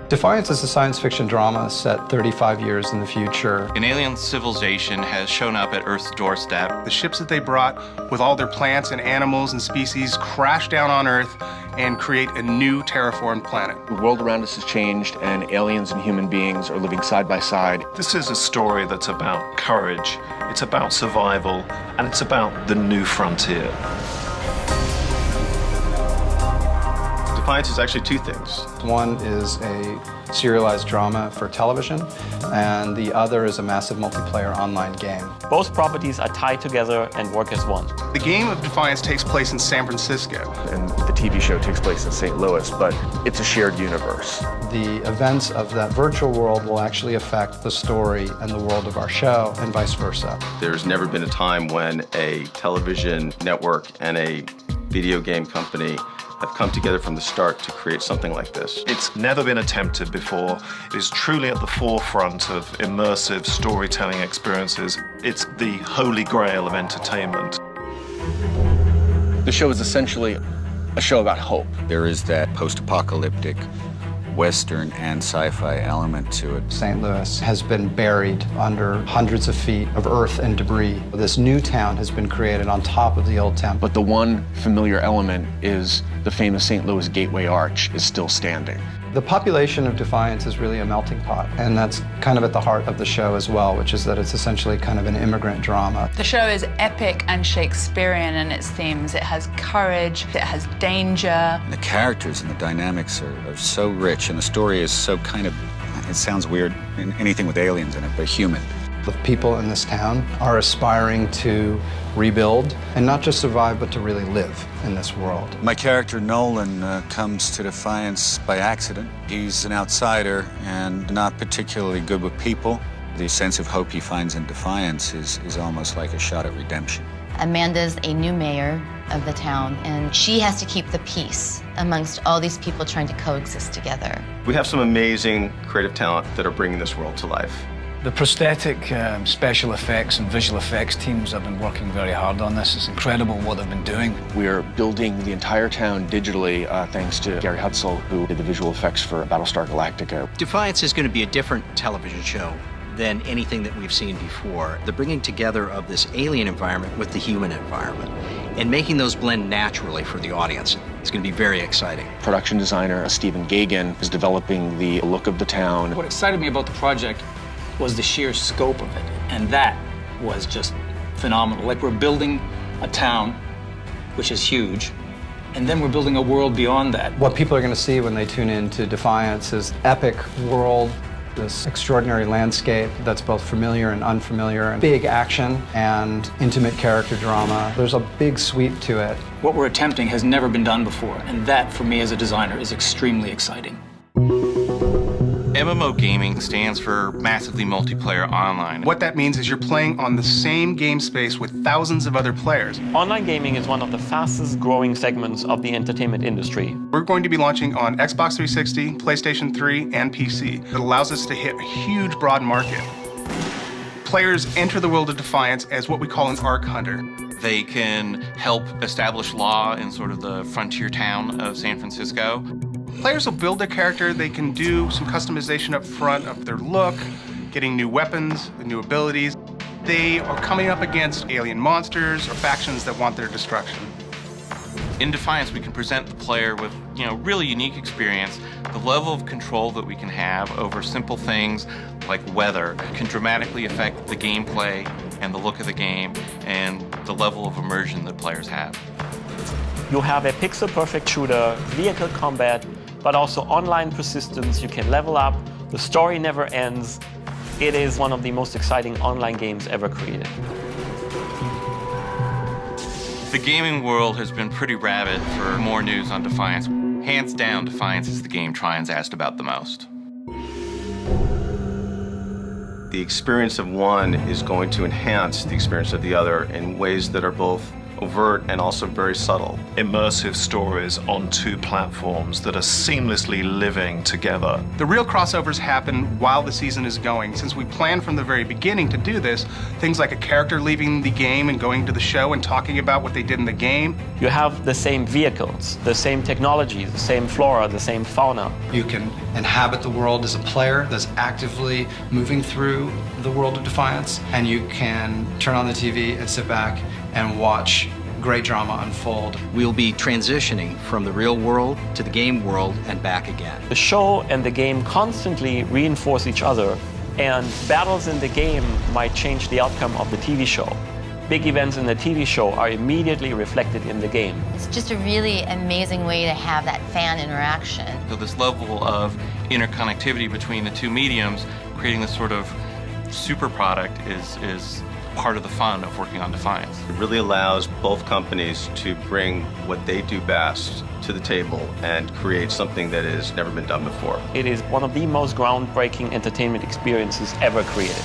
Defiance is a science fiction drama set 35 years in the future. An alien civilization has shown up at Earth's doorstep. The ships that they brought with all their plants and animals and species crash down on Earth and create a new terraformed planet. The world around us has changed, and aliens and human beings are living side by side. This is a story that's about courage, it's about survival, and it's about the new frontier. Defiance is actually two things. One is a serialized drama for television, and the other is a massive multiplayer online game. Both properties are tied together and work as one. The game of Defiance takes place in San Francisco. And the TV show takes place in St. Louis, but it's a shared universe. The events of that virtual world will actually affect the story and the world of our show, and vice versa. There's never been a time when a television network and a video game company have come together from the start to create something like this. It's never been attempted before. It is truly at the forefront of immersive storytelling experiences. It's the holy grail of entertainment. The show is essentially a show about hope. There is that post-apocalyptic Western and sci-fi element to it. St. Louis has been buried under hundreds of feet of earth and debris. This new town has been created on top of the old town. But the one familiar element is the famous St. Louis Gateway Arch is still standing. The population of Defiance is really a melting pot, and that's kind of at the heart of the show as well, which is that it's essentially kind of an immigrant drama. The show is epic and Shakespearean in its themes. It has courage, it has danger. And the characters and the dynamics are so rich, and the story is so kind of, it sounds weird, anything with aliens in it, but human. The people in this town are aspiring to rebuild, and not just survive, but to really live in this world. My character, Nolan, comes to Defiance by accident. He's an outsider and not particularly good with people. The sense of hope he finds in Defiance is almost like a shot at redemption. Amanda's a new mayor of the town, and she has to keep the peace amongst all these people trying to coexist together. We have some amazing creative talent that are bringing this world to life. The prosthetic, special effects and visual effects teams have been working very hard on this. It's incredible what they've been doing. We're building the entire town digitally thanks to Gary Hutzel, who did the visual effects for Battlestar Galactica. Defiance is going to be a different television show than anything that we've seen before. The bringing together of this alien environment with the human environment and making those blend naturally for the audience. It's going to be very exciting. Production designer Stephen Gagan is developing the look of the town. What excited me about the project was the sheer scope of it, and that was just phenomenal. Like, we're building a town, which is huge, and then we're building a world beyond that. What people are going to see when they tune in to Defiance is epic world, this extraordinary landscape that's both familiar and unfamiliar, and big action and intimate character drama. There's a big sweep to it. What we're attempting has never been done before, and that, for me as a designer, is extremely exciting. MMO gaming stands for massively multiplayer online. What that means is you're playing on the same game space with thousands of other players. Online gaming is one of the fastest growing segments of the entertainment industry. We're going to be launching on Xbox 360, PlayStation 3, and PC. It allows us to hit a huge, broad market. Players enter the world of Defiance as what we call an arc hunter. They can help establish law in sort of the frontier town of San Francisco. Players will build their character. They can do some customization up front of their look, getting new weapons, new abilities. They are coming up against alien monsters or factions that want their destruction. In Defiance, we can present the player with, really unique experience. The level of control that we can have over simple things like weather can dramatically affect the gameplay and the look of the game and the level of immersion that players have. You have a pixel-perfect shooter, vehicle combat, but also online persistence. You can level up. The story never ends. It is one of the most exciting online games ever created. The gaming world has been pretty rabid for more news on Defiance. Hands down, Defiance is the game Tryon's asked about the most. The experience of one is going to enhance the experience of the other in ways that are both overt and also very subtle. Immersive stories on two platforms that are seamlessly living together. The real crossovers happen while the season is going. Since we planned from the very beginning to do this, things like a character leaving the game and going to the show and talking about what they did in the game. You have the same vehicles, the same technologies, the same flora, the same fauna. You can inhabit the world as a player that's actively moving through the world of Defiance, and you can turn on the TV and sit back and watch great drama unfold. We'll be transitioning from the real world to the game world and back again. The show and the game constantly reinforce each other, and battles in the game might change the outcome of the TV show. Big events in the TV show are immediately reflected in the game. It's just a really amazing way to have that fan interaction. So this level of interconnectivity between the two mediums, creating this sort of super product is part of the fun of working on Defiance. It really allows both companies to bring what they do best to the table and create something that has never been done before. It is one of the most groundbreaking entertainment experiences ever created.